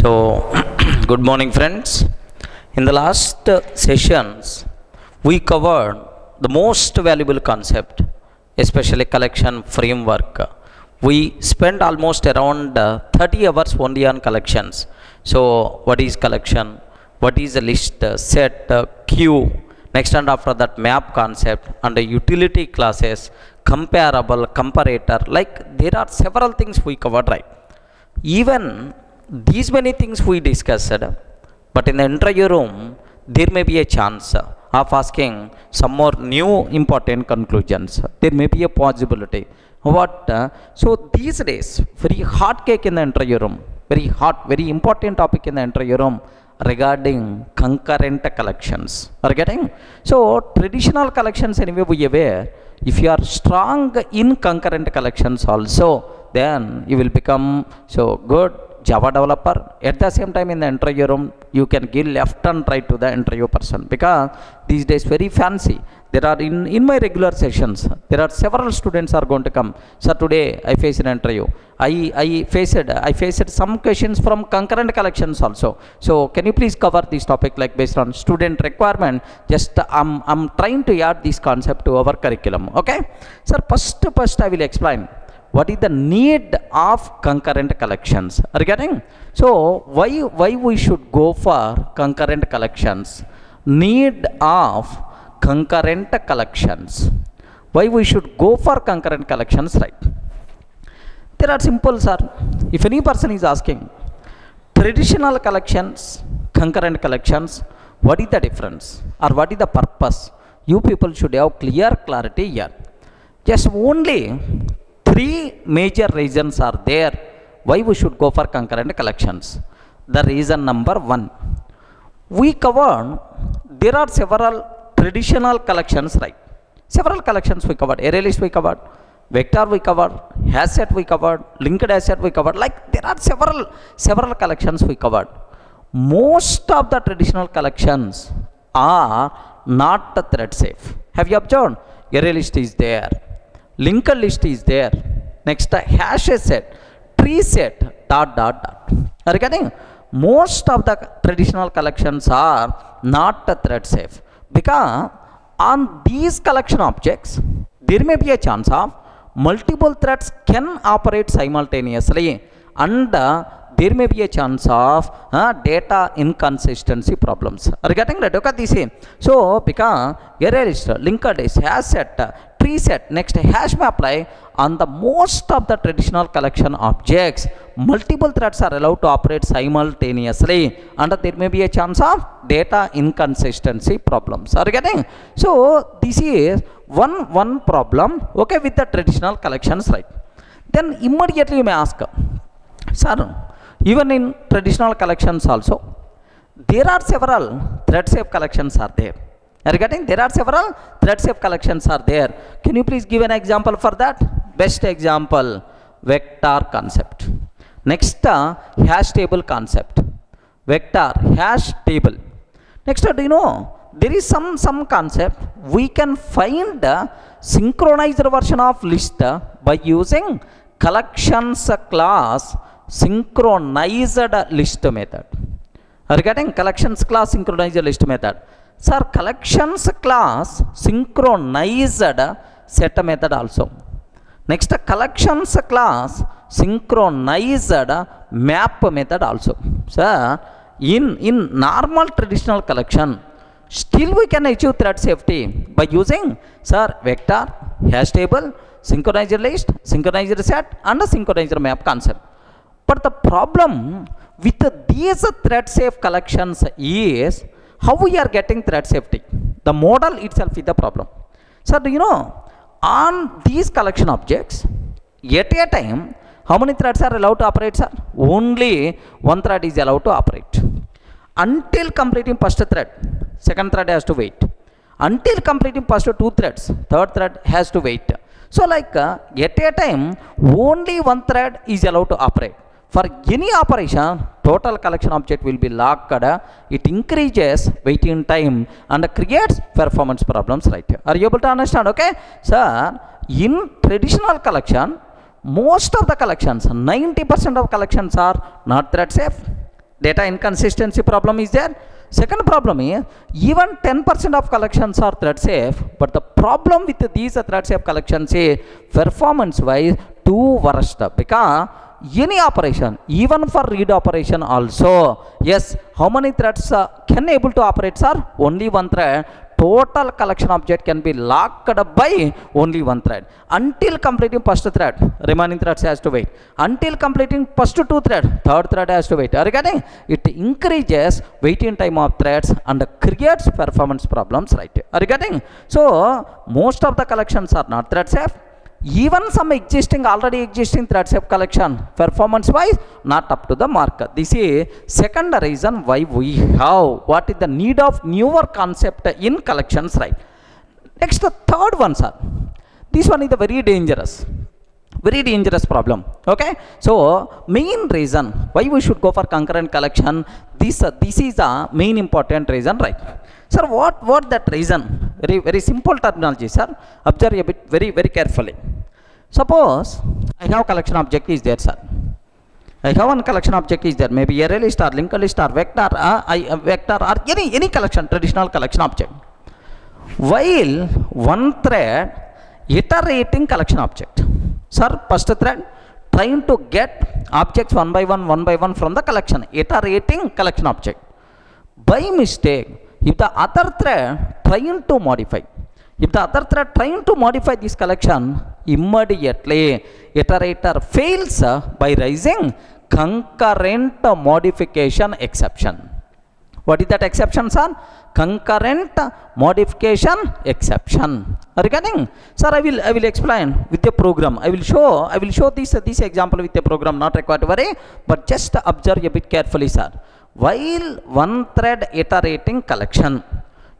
So, good morning, friends. In the last sessions, we covered the most valuable concept, especially collection framework. We spent almost around 30 hours only on collections. So, what is collection? What is a list, set, queue? Next, and after that, map concept and the utility classes, comparable, comparator. Like there are several things we covered, right? Even these many things we discussed, but in the interview room there may be a chance of asking some more new important conclusions. There may be a possibility. What? So these days, very hot cake in the interview room, very hot, very important topic in the interview room regarding concurrent collections. Are getting? So traditional collections anyway we aware. If you are strong in concurrent collections also, then you will become so good Java developer. At the same time in the interview room, you can give left and right to the interview person, because these days very fancy. There are in my regular sessions, there are several students are going to come. So today I faced an interview. I faced some questions from concurrent collections also. So can you please cover this topic like based on student requirement? Just I'm trying to add this concept to our curriculum. Okay, sir. First I will explain what is the need of concurrent collections. Are you getting? So why we should go for concurrent collections? Need of concurrent collections. Why we should go for concurrent collections, right? There are simple, sir. If any person is asking traditional collections, concurrent collections, what is the difference or what is the purpose? You people should have clarity here. Just only three major reasons are there why we should go for concurrent collections. The reason number one, we covered there are several traditional collections, right? Several collections we covered. Array list we covered, vector we covered, hash set we covered, linked hash set we covered. Like there are several collections we covered. Most of the traditional collections are not thread safe. Have you observed? Array list is there, linked list is there, next hash set, tree set, dot. Are you getting? Most of the traditional collections are not thread safe, because on these collection objects there may be a chance of multiple threads can operate simultaneously, and there may be a chance of data inconsistency problems. Are you getting that? Look at this. So because array list, linked list, hash set, tree set, next hash may apply on the most of the traditional collection objects. Multiple threads are allowed to operate simultaneously, and there may be a chance of data inconsistency problems. Are you getting? So this is one problem, okay, with the traditional collections, right? Then immediately you may ask, sir, even in traditional collections also there are several thread safe collections are there. Are you getting? There are several thread safe collections are there. Can you please give an example for that? Best example, vector concept. Next, hash table concept. Vector, hash table. Next, do you know there is some concept we can find a synchronized version of list by using collections class synchronized list method. Are you getting? Collections class synchronized list method. Sir, collections class synchronized set method also. Next, collections class synchronized map method also. Sir, in normal traditional collection still we can achieve thread safety by using, sir, vector, hash table, synchronized list, synchronized set and synchronized map concept. But the problem with these thread safe collections is how we are getting thread safety. The model itself is the problem. So do you know, on these collection objects at a time how many threads are allowed to operate, sir? Only one thread is allowed to operate. Until completing first thread, second thread has to wait. Until completing first two threads, third thread has to wait. So like at a time only one thread is allowed to operate. For any operation, total collection object will be locked. It increases waiting time and creates performance problems, right? Are you able to understand? Okay, sir, in traditional collection, most of the collections, 90% of collections are not thread safe. Data inconsistency problem is there. Second problem is, even 10% of collections are thread safe, but the problem with these thread safe collections is performance wise too worst, because any operation, even for read operation also, yes, how many threads can able to operate, sir? Only one thread. Total collection object can be locked by only one thread. Until completing first thread, remaining threads has to wait. Until completing first two threads, third thread has to wait. Are you getting? It increases waiting time of threads and creates performance problems, right? Are you getting? So most of the collections are not thread safe. Even some already existing thread safe collection, performance wise not up to the mark. This is second reason why we have what is the need of newer concept in collections, right? Next, the third one, sir. This one is the very dangerous problem. Okay, so main reason why we should go for concurrent collection, this is the main important reason, right? Sir, what that reason? Very simple terminology, sir. Observe a bit very carefully. Suppose I have collection object is there, sir. I have one collection object is there, maybe array list or linked list or vector or any collection, traditional collection object. While one thread iterating collection object. Sir, first thread trying to get objects one by one from the collection, iterating collection object. By mistake, if the other thread trying to modify this collection, immediately iterator fails by raising concurrent modification exception. What is that exception, sir? Concurrent modification exception. Are you getting? Sir, I will explain with the program. I will show this example with the program, not required to worry, but just observe a bit carefully, sir. While one thread iterating collection,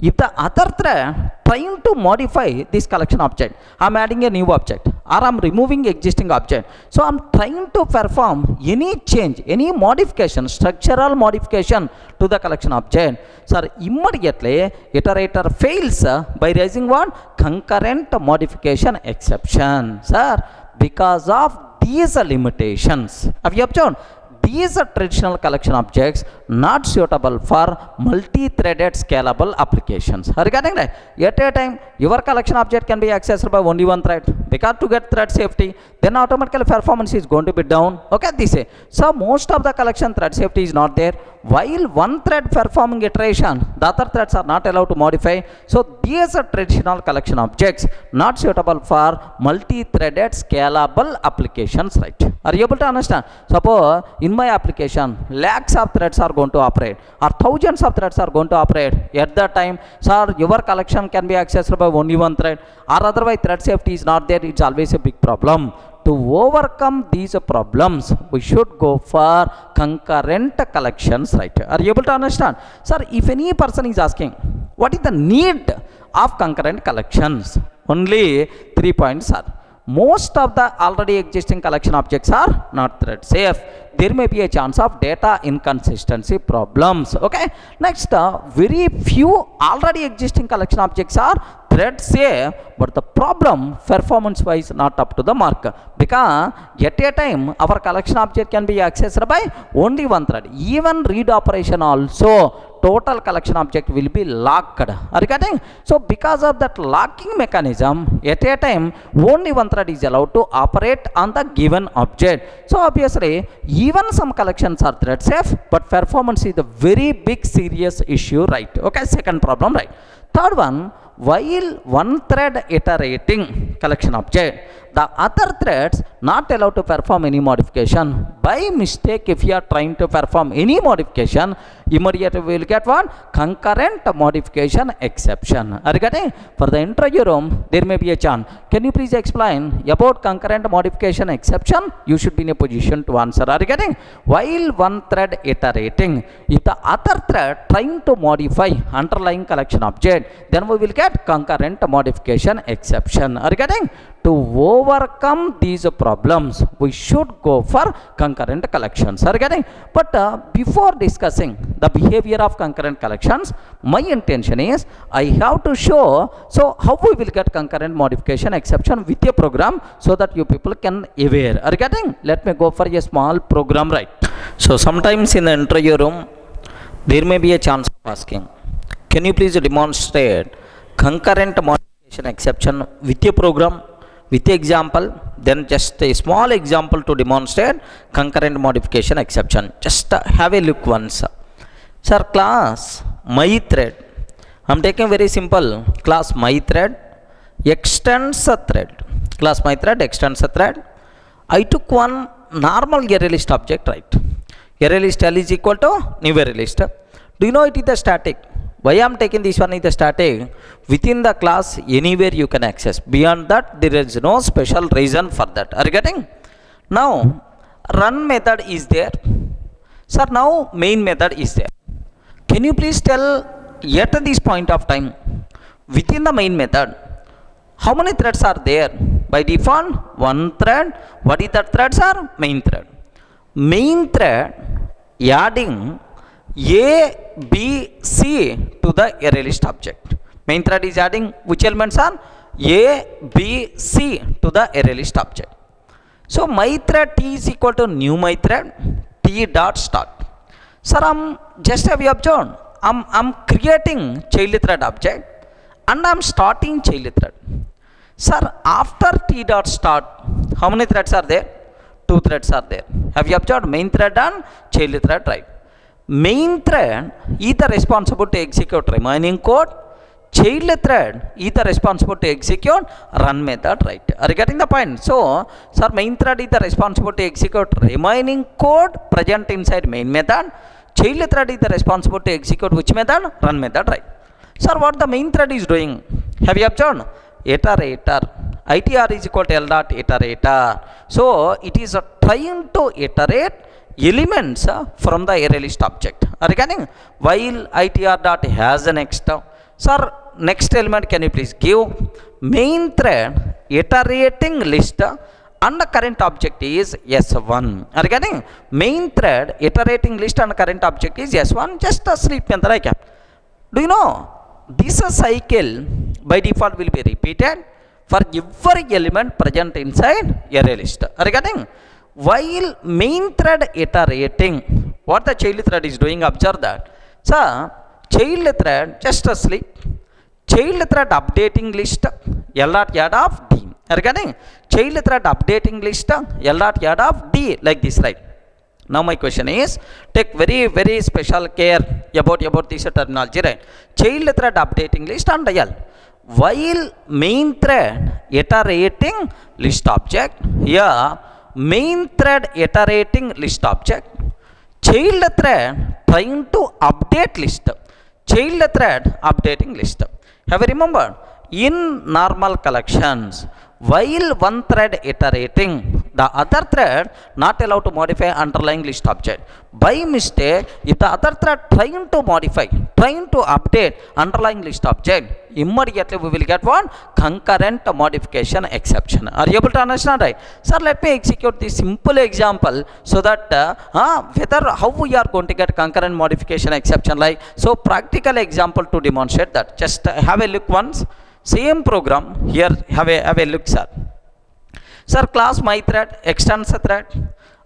if the other thread trying to modify this collection object, I am adding a new object or I am removing existing object. So I am trying to perform any change, any modification, structural modification to the collection object. Sir, immediately iterator fails by raising what? Concurrent modification exception. Sir, because of these limitations, have you observed? These are traditional collection objects not suitable for multi-threaded scalable applications. Are you getting that? At a time, your collection object can be accessed by only one thread, because to get thread safety, then automatically performance is going to be down. Okay, this is. So most of the collection thread safety is not there. While one thread performing iteration, the other threads are not allowed to modify. So these are traditional collection objects not suitable for multi-threaded scalable applications, right? Are you able to understand? Suppose in my application, lakhs of threads are going to operate or thousands of threads are going to operate. At that time, sir, your collection can be accessed by only one thread, or otherwise thread safety is not there. It's always a big problem. To overcome these problems, we should go for concurrent collections, right? Are you able to understand? Sir, if any person is asking, what is the need of concurrent collections? Only 3 points are. Most of the already existing collection objects are not thread safe. There may be a chance of data inconsistency problems. Okay. Next, very few already existing collection objects are thread safe, but the problem performance wise not up to the mark, because at a time our collection object can be accessed by only one thread. Even read operation also, total collection object will be locked. Are you getting? So because of that locking mechanism, at a time only one thread is allowed to operate on the given object. So obviously even some collections are thread safe, but performance is a very big serious issue, right? Okay, second problem, right? Third one, while one thread iterating collection object, the other threads not allowed to perform any modification. By mistake, if you are trying to perform any modification, immediately we will get what? Concurrent modification exception. Are you getting? For the interview room, there may be a chance. Can you please explain about concurrent modification exception? You should be in a position to answer. Are you getting? While one thread iterating, if the other thread trying to modify underlying collection object, then we will get concurrent modification exception. Are you getting? To overcome these problems, we should go for concurrent collections. Are you getting? But before discussing the behavior of concurrent collections, my intention is I have to show how we will get concurrent modification exception with a program, so that you people can aware. Are you getting? Let me go for a small program, right? So sometimes in the interview room, there may be a chance of asking, can you please demonstrate concurrent modification exception with a program, with an example, then just a small example to demonstrate concurrent modification exception. Just have a look once. Sir, class my thread, I'm taking very simple. Class my thread extends a thread. Class my thread extends a thread. I took one normal array list object, right? Array list L is equal to new array list. Do you know it is the static? Why I am taking this one is the static. Within the class anywhere you can access. Beyond that there is no special reason for that. Are you getting? Now run method is there. Sir, now main method is there. Can you please tell at this point of time within the main method how many threads are there? By default one thread. What is that threads are? Main thread. Main thread adding A, B, C to the array list object. Main thread is adding which elements are? A, B, C to the array list object. So my thread T is equal to new my thread T dot start. Sir, just have you observed? I'm creating child thread object and I'm starting child thread. Sir, after T dot start, how many threads are there? 2 threads are there. Have you observed? Main thread and child thread, right? Main thread is the responsible to execute remaining code. Child thread is the responsible to execute run method, right? Are you getting the point? So, sir, main thread is the responsible to execute remaining code present inside main method. Child thread is the responsible to execute which method? Run method, right? Sir, what the main thread is doing? Have you observed? Iterator. ITR is equal to L dot iterator. So, it is trying to iterate elements from the array list object. Are you getting? While ITR dot has a next. Sir, next element can you please give? Main thread iterating list and the current object is S1. Are you getting? Main thread iterating list and current object is S1. Just sleep. Do you know? This cycle by default will be repeated for every element present inside array list. Are you getting? While main thread iterating, what the child thread is doing, observe that. So, child thread just asleep. Child thread updating list L dot add of D. Are you getting? Child thread updating list L dot add of D, like this, right? Now my question is, take very special care about this terminology, right? Child thread updating list and L. While main thread iterating list object, here main thread iterating list object, child thread trying to update list, child thread updating list. Have you remembered? In normal collections, while one thread iterating, the other thread not allowed to modify underlying list object. By mistake, if the other thread trying to modify, trying to update underlying list object, immediately we will get one concurrent modification exception. Are you able to understand, right? Sir, let me execute this simple example so that how we are going to get concurrent modification exception, like so. Practical example to demonstrate that. Just have a look once. Same program here. Have a look, sir. Sir, class my thread extends a thread.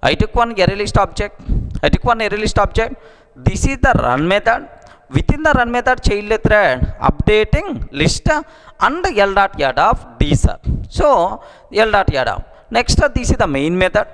I took one array list object. This is the run method. Within the run method, child thread updating list and L dot add of D, sir. So L dot add of. Next, this is the main method.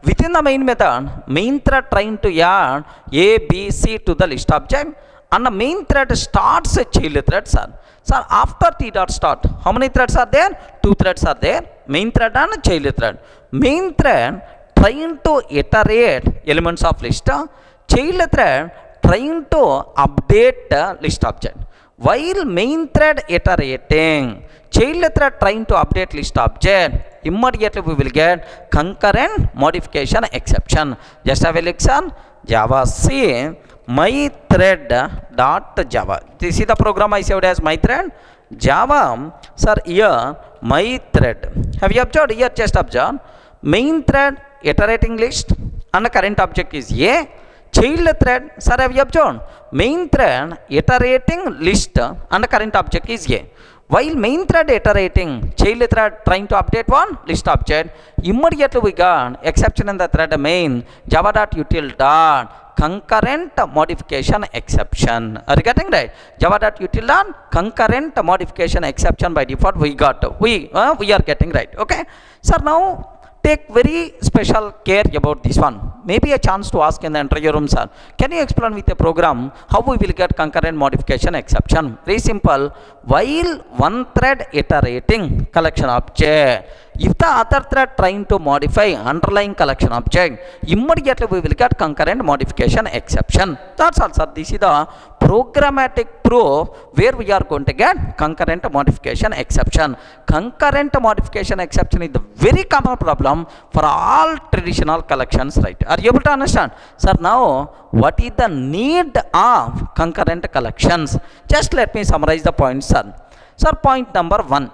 Within the main method, main thread trying to add A, B, C to the list object, and the main thread starts a child thread, sir. Sir, after T dot start, how many threads are there? 2 threads are there. Main thread and child thread. Main thread trying to iterate elements of list. Child thread trying to update list object. While main thread iterating, child thread trying to update list object, immediately we will get concurrent modification exception. Just have a look, sir. Java C my thread dot Java. This is the program I saved as my thread. Java, sir, here my thread. Have you observed here? Just observe. Main thread iterating list and the current object is A. child thread, sir, have you observed? Main thread iterating list and current object is A. While main thread iterating, child thread trying to update one list object, immediately we got exception in the thread main java.util dot concurrent modification exception. Are you getting right? Java.util dot concurrent modification exception by default we got. We are getting right. Okay. Sir, now take very special care about this one. Maybe a chance to ask in the interview room, sir. Can you explain with a program how we will get concurrent modification exception? Very simple. While one thread iterating collection object, if the other thread trying to modify underlying collection object, immediately we will get concurrent modification exception. That's all, sir. This is the programmatic proof where we are going to get concurrent modification exception. Concurrent modification exception is the very common problem for all traditional collections, right? Are you able to understand? Sir, now what is the need of concurrent collections? Just let me summarize the points, sir. Sir, point number 1.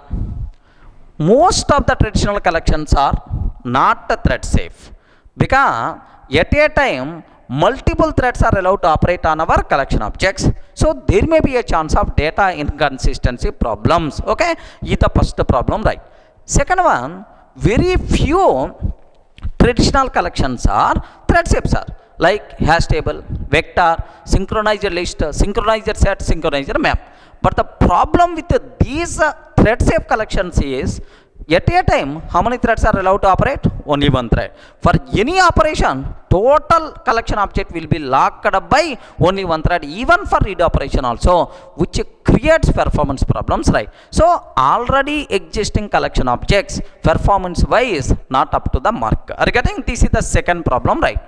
Most of the traditional collections are not thread safe because at a time multiple threads are allowed to operate on our collection objects. So there may be a chance of data inconsistency problems. Okay, this is the first problem, right? Second one, very few traditional collections are thread safe, sir, like hash table, vector, synchronized list, synchronized set, synchronized map. But the problem with these thread safe collections is at a time how many threads are allowed to operate? Only one thread. For any operation, total collection object will be locked up by only one thread, even for read operation also, which creates performance problems, right? So already existing collection objects performance wise not up to the mark. Are you getting? This is the second problem, right?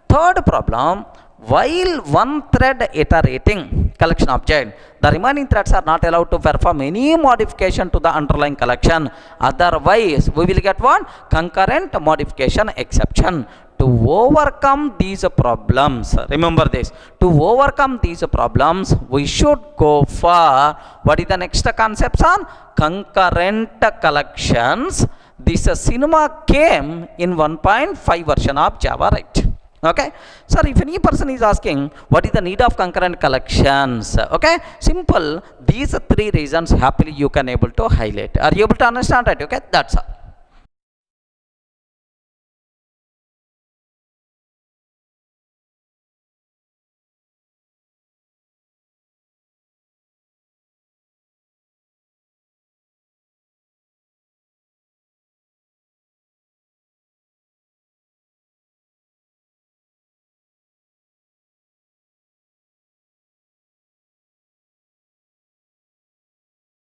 Third problem, while one thread iterating collection object, the remaining threads are not allowed to perform any modification to the underlying collection. Otherwise, we will get one concurrent modification exception. To overcome these problems, remember this, to overcome these problems, we should go for what is the next concept on concurrent collections. This cinema came in 1.5 version of Java, right? Okay, sir, if any person is asking what is the need of concurrent collections, okay, simple, these 3 reasons happily you can able to highlight. Are you able to understand, right? Okay, that's all.